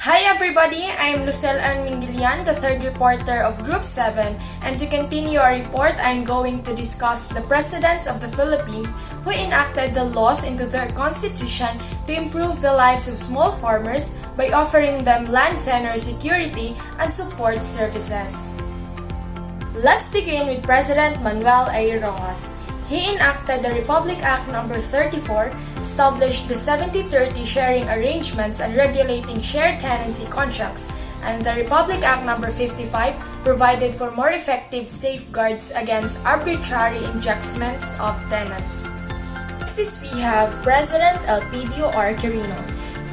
Hi everybody, I am Lucel Ann Mingilian, the third reporter of Group 7, and to continue our report, I am going to discuss the presidents of the Philippines who enacted the laws into their constitution to improve the lives of small farmers by offering them land tenure security and support services. Let's begin with President Manuel A. Rojas. He enacted the Republic Act No. 34, established the 70-30 sharing arrangements and regulating shared tenancy contracts, and the Republic Act No. 55 provided for more effective safeguards against arbitrary injections of tenants. Next is we have President Elpidio R. Quirino.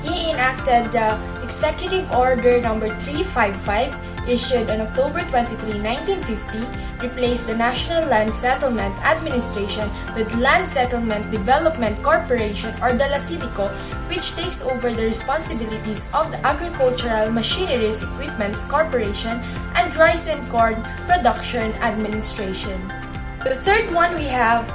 He enacted the Executive Order No. 355 issued on October 23, 1950, replaced the National Land Settlement Administration with Land Settlement Development Corporation or the LASIDICO, which takes over the responsibilities of the Agricultural Machineries Equipments Corporation and Rice and Corn Production Administration. The third one we have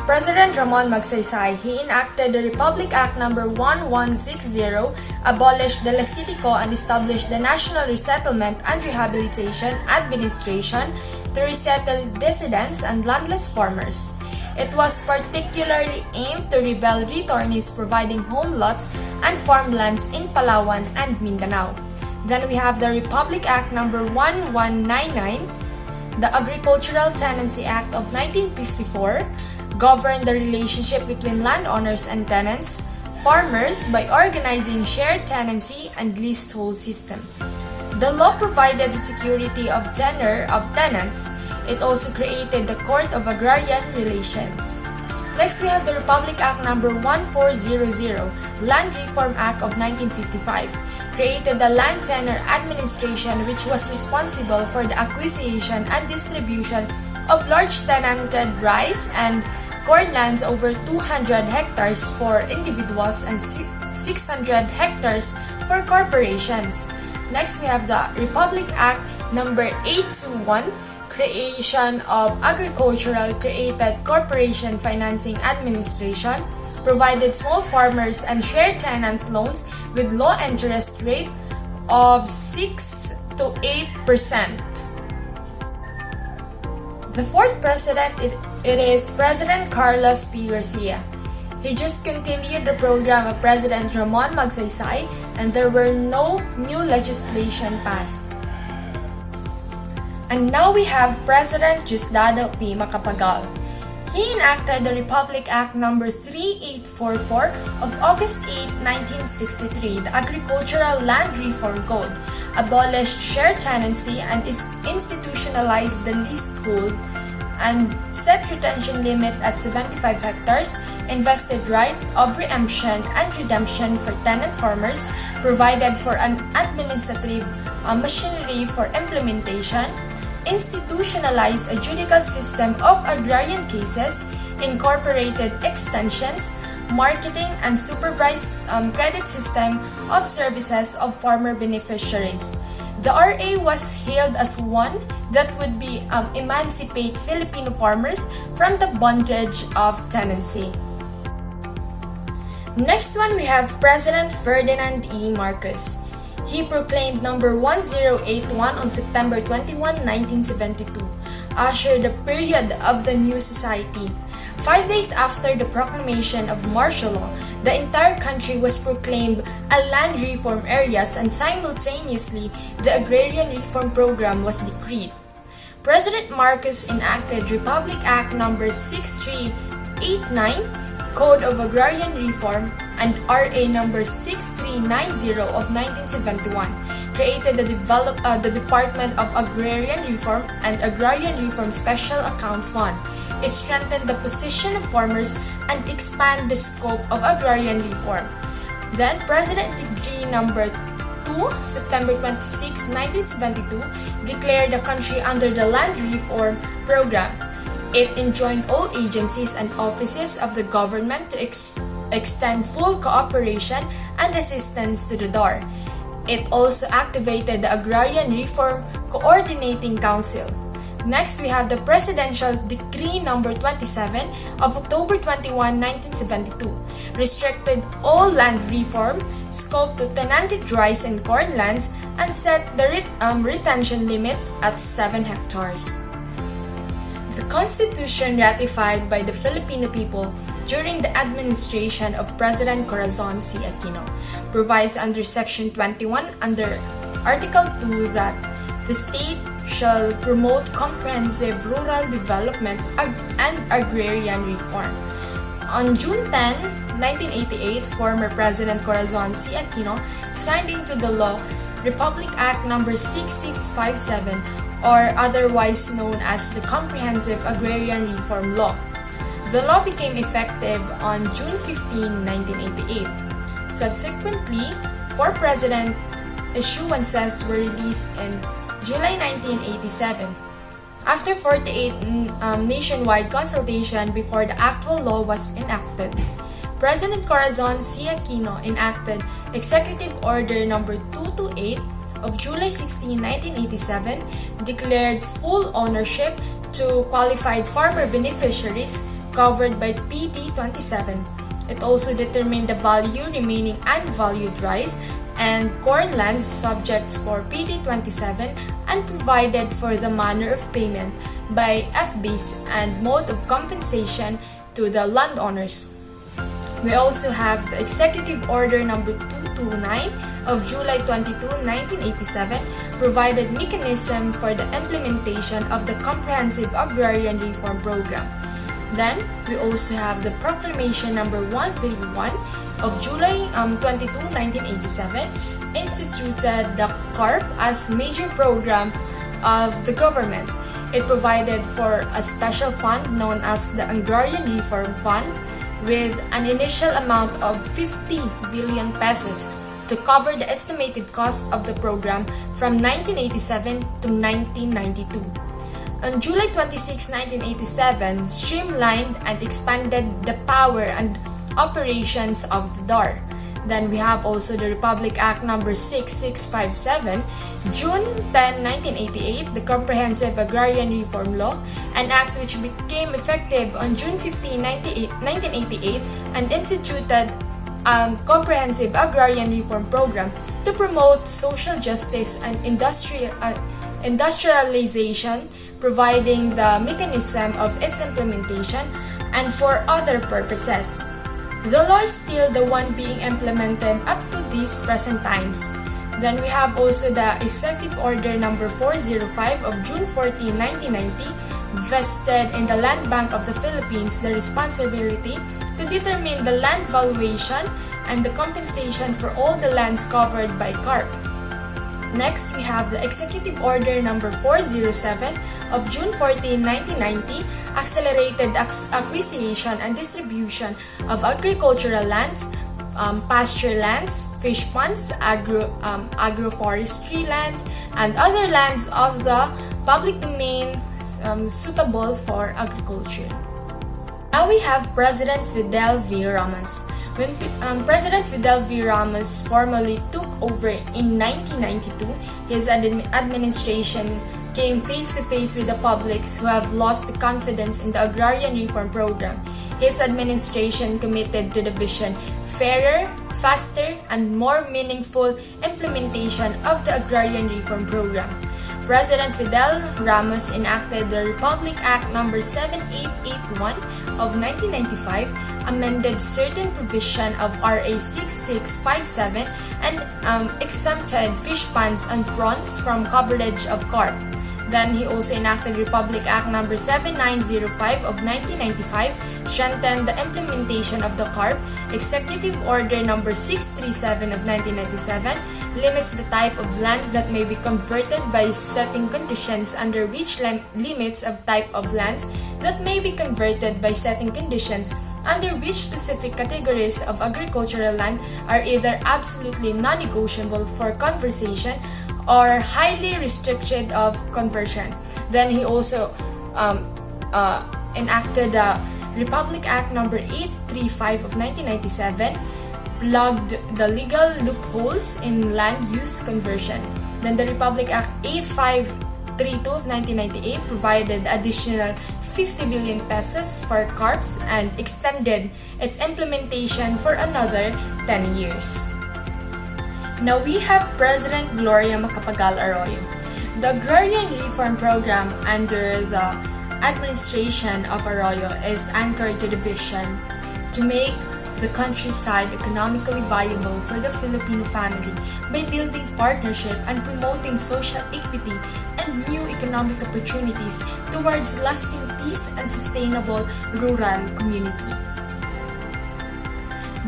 President Ramon Magsaysay. He enacted the Republic Act No. 1160, abolished the LASIDICO and established the National Resettlement and Rehabilitation Administration to resettle dissidents and landless farmers. It was particularly aimed to rebel returnees providing home lots and farmlands in Palawan and Mindanao. Then we have the Republic Act No. 1199, the Agricultural Tenancy Act of 1954, governed the relationship between landowners and tenants, farmers by organizing shared tenancy and leasehold system. The law provided the security of tenure of tenants. It also created the Court of Agrarian Relations. Next, we have the Republic Act No. 1400, Land Reform Act of 1955, created the Land Tenure Administration, which was responsible for the acquisition and distribution of large tenanted rice and corn lands over 200 hectares for individuals and 600 hectares for corporations. Next, we have the Republic Act No. 821, creation of Agricultural Created Corporation Financing Administration, provided small farmers and shared tenants loans with low interest rate of 6 to 8%. The fourth president it is President Carlos P. Garcia. He just continued the program of President Ramon Magsaysay and there were no new legislation passed. And now we have President Diosdado P. Macapagal. He enacted the Republic Act No. 3844 of August 8, 1963, the Agricultural Land Reform Code, abolished shared tenancy and institutionalized the leasehold, and set retention limit at 75 hectares, invested right of preemption and redemption for tenant farmers, provided for an administrative machinery for implementation, institutionalized a judicial system of agrarian cases, incorporated extensions, marketing, and supervised credit system of services of farmer beneficiaries. The RA was hailed as one that would be emancipate Filipino farmers from the bondage of tenancy. Next one we have President Ferdinand E. Marcos. He proclaimed No. 1081 on September 21, 1972, ushered the period of the new society. 5 days after the proclamation of martial law, the entire country was proclaimed a land reform areas and simultaneously the Agrarian Reform Program was decreed. President Marcos enacted Republic Act No. 6389, Code of Agrarian Reform, and RA No. 6390 of 1971, created the Department of Agrarian Reform and Agrarian Reform Special Account Fund. It strengthened the position of farmers and expanded the scope of agrarian reform. Then, President Decree No. 2, September 26, 1972, declared the country under the Land Reform Program. It enjoined all agencies and offices of the government to extend full cooperation and assistance to the DAR. It also activated the Agrarian Reform Coordinating Council. Next, we have the Presidential Decree number 27 of October 21, 1972, restricted all land reform, scope to tenanted rice and corn lands, and set the retention limit at 7 hectares. The Constitution ratified by the Filipino people during the administration of President Corazon C. Aquino provides under Section 21 under Article 2 that the state shall promote comprehensive rural development and agrarian reform. On June 10, 1988, former President Corazon C. Aquino signed into the law Republic Act No. 6657, or otherwise known as the Comprehensive Agrarian Reform Law. The law became effective on June 15, 1988. Subsequently, 4 president issuances were released in July 1987. After 48 nationwide consultation before the actual law was enacted, President Corazon C. Aquino enacted Executive Order No. 228 of July 16, 1987, declared full ownership to qualified farmer beneficiaries covered by PD 27. It also determined the value remaining unvalued rice and corn lands subject for PD 27 and provided for the manner of payment by FBs and mode of compensation to the landowners. We also have the Executive Order No. 229 of July 22, 1987, provided mechanism for the implementation of the Comprehensive Agrarian Reform Program. Then, we also have the Proclamation No. 131 of July 22, 1987, instituted the CARP as major program of the government. It provided for a special fund known as the Agrarian Reform Fund with an initial amount of 50 billion pesos to cover the estimated cost of the program from 1987 to 1992. On July 26, 1987, streamlined and expanded the power and operations of the DAR. Then we have also the Republic Act No. 6657, June 10, 1988, the Comprehensive Agrarian Reform Law, an act which became effective on June 15, 1988, and instituted a Comprehensive Agrarian Reform Program to promote social justice and industrialization, providing the mechanism of its implementation and for other purposes. The law is still the one being implemented up to these present times. Then we have also the Executive Order No. 405 of June 14, 1990, vested in the Land Bank of the Philippines the responsibility to determine the land valuation and the compensation for all the lands covered by CARP. Next, we have the Executive Order No. 407 of June 14, 1990, accelerated acquisition and distribution of agricultural lands, pasture lands, fish ponds, agroforestry lands, and other lands of the public domain suitable for agriculture. Now we have President Fidel V. Ramos. When President Fidel V. Ramos formally took over in 1992, his administration came face-to-face with the publics who have lost the confidence in the Agrarian Reform Program. His administration committed to the vision, fairer, faster, and more meaningful implementation of the Agrarian Reform Program. President Fidel Ramos enacted the Republic Act No. 7881 of 1995, amended certain provision of RA 6657, and exempted fish ponds and prawns from coverage of CARP. Then he also enacted Republic Act No. 7905 of 1995, strengthened the implementation of the CARP. Executive Order No. 637 of 1997 limits the type of lands that may be converted by setting conditions, under which limits of type of lands that may be converted by setting conditions under which specific categories of agricultural land are either absolutely non-negotiable for conversion or highly restricted of conversion. Then he also enacted the Republic Act No. 835 of 1997, plugged the legal loopholes in land use conversion. Then the Republic Act 3-2 of 1998 provided additional 50 billion pesos for CARPS and extended its implementation for another 10 years. Now we have President Gloria Macapagal Arroyo. The Agrarian Reform Program under the administration of Arroyo is anchored to the vision to make the countryside economically viable for the Filipino family by building partnership and promoting social equity and new economic opportunities towards lasting peace and sustainable rural community.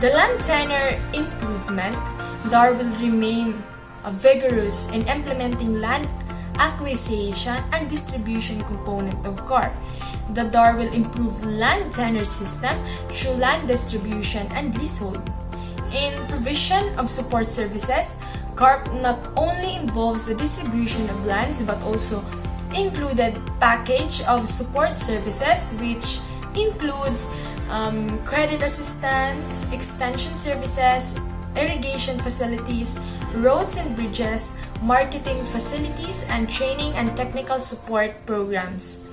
The land tenure improvement DAR will remain vigorous in implementing land acquisition and distribution component of CARP. The DAR will improve land tenure system through land distribution and leasehold. In provision of support services, CARP not only involves the distribution of lands but also included package of support services which includes credit assistance, extension services, irrigation facilities, roads and bridges, marketing facilities, and training and technical support programs.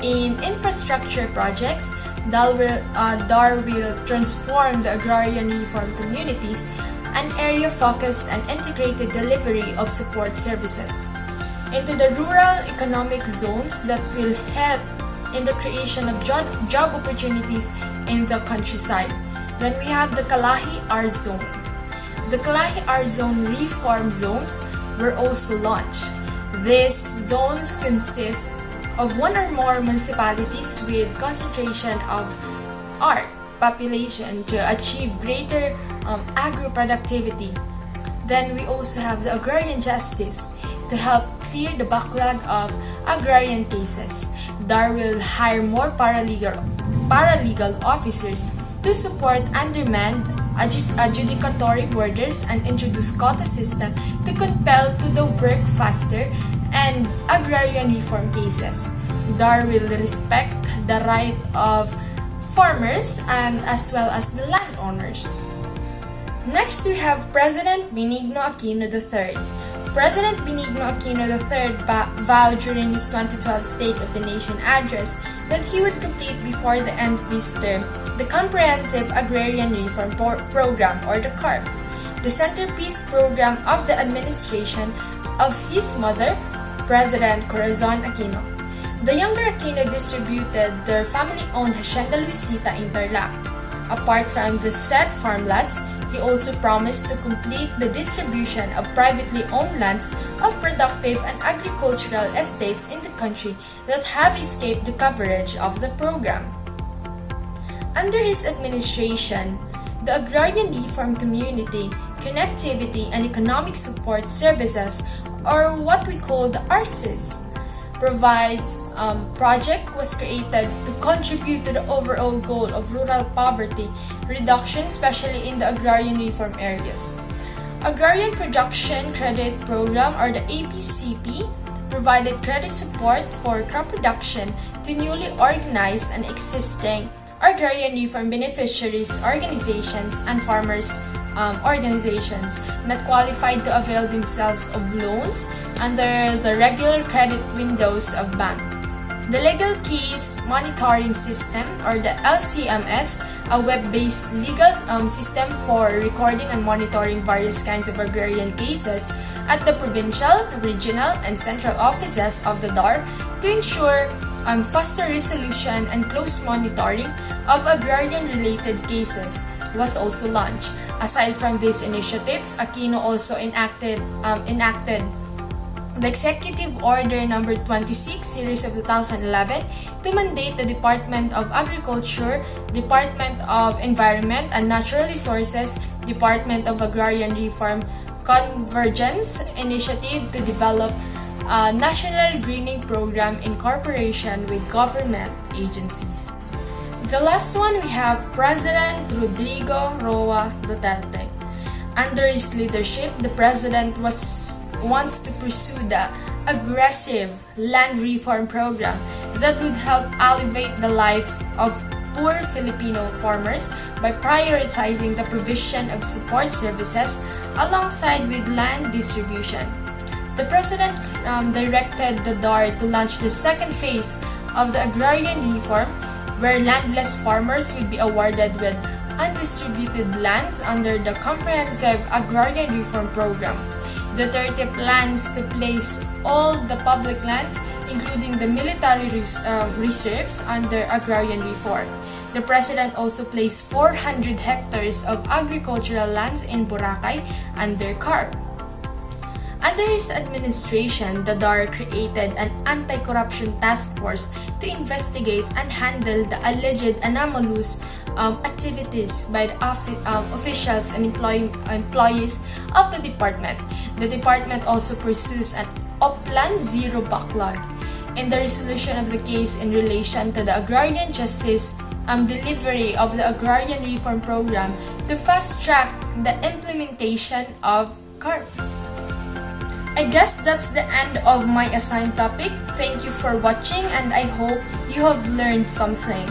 In infrastructure projects, DAR will transform the agrarian reform communities, an area-focused and integrated delivery of support services, into the rural economic zones that will help in the creation of job opportunities in the countryside. Then we have the Kalahi R Zone. The Kalahi R Zone reform zones were also launched. These zones consist of one or more municipalities with concentration of art population to achieve greater agro-productivity. Then we also have the agrarian justice to help clear the backlog of agrarian cases. DAR will hire more paralegal officers to support undermanned adjudicatory borders and introduce quota system to compel to the work faster and agrarian reform cases. DAR will respect the right of farmers and as well as the landowners. Next, we have President Benigno Aquino III. President Benigno Aquino III vowed during his 2012 State of the Nation address that he would complete before the end of his term the Comprehensive Agrarian Reform Program or the CARP, the centerpiece program of the administration of his mother, President Corazon Aquino. The younger Aquino distributed their family-owned Hacienda Luisita in Tarlac. Apart from the said farmlands, he also promised to complete the distribution of privately owned lands of productive and agricultural estates in the country that have escaped the coverage of the program. Under his administration, the Agrarian Reform Community, Connectivity and Economic Support Services, or what we call the ARCES, project was created to contribute to the overall goal of rural poverty reduction, especially in the agrarian reform areas. Agrarian Production Credit Program or the APCP provided credit support for crop production to newly organized and existing agrarian reform beneficiaries organizations and farmers organizations not qualified to avail themselves of loans under the regular credit windows of bank. The Legal Case Monitoring System or the LCMS, a web-based legal system for recording and monitoring various kinds of agrarian cases at the provincial, regional, and central offices of the DAR to ensure faster resolution and close monitoring of agrarian-related cases was also launched. Aside from these initiatives, Aquino also enacted the Executive Order Number 26, Series of 2011, to mandate the Department of Agriculture, Department of Environment and Natural Resources, Department of Agrarian Reform Convergence Initiative to develop a national greening program in cooperation with government agencies. The last one, we have President Rodrigo Roa Duterte. Under his leadership, the President wants to pursue the aggressive land reform program that would help elevate the life of poor Filipino farmers by prioritizing the provision of support services alongside with land distribution. The President directed the DAR to launch the second phase of the agrarian reform, where landless farmers will be awarded with undistributed lands under the Comprehensive Agrarian Reform Program. Duterte plans to place all the public lands, including the military reserves, under agrarian reform. The President also placed 400 hectares of agricultural lands in Boracay under CARP. Under his administration, the DAR created an anti-corruption task force to investigate and handle the alleged anomalous activities by the officials and employees of the department. The department also pursues an Oplan Zero backlog in the resolution of the case in relation to the agrarian justice delivery of the agrarian reform program to fast-track the implementation of CARP. I guess that's the end of my assigned topic. Thank you for watching and I hope you have learned something.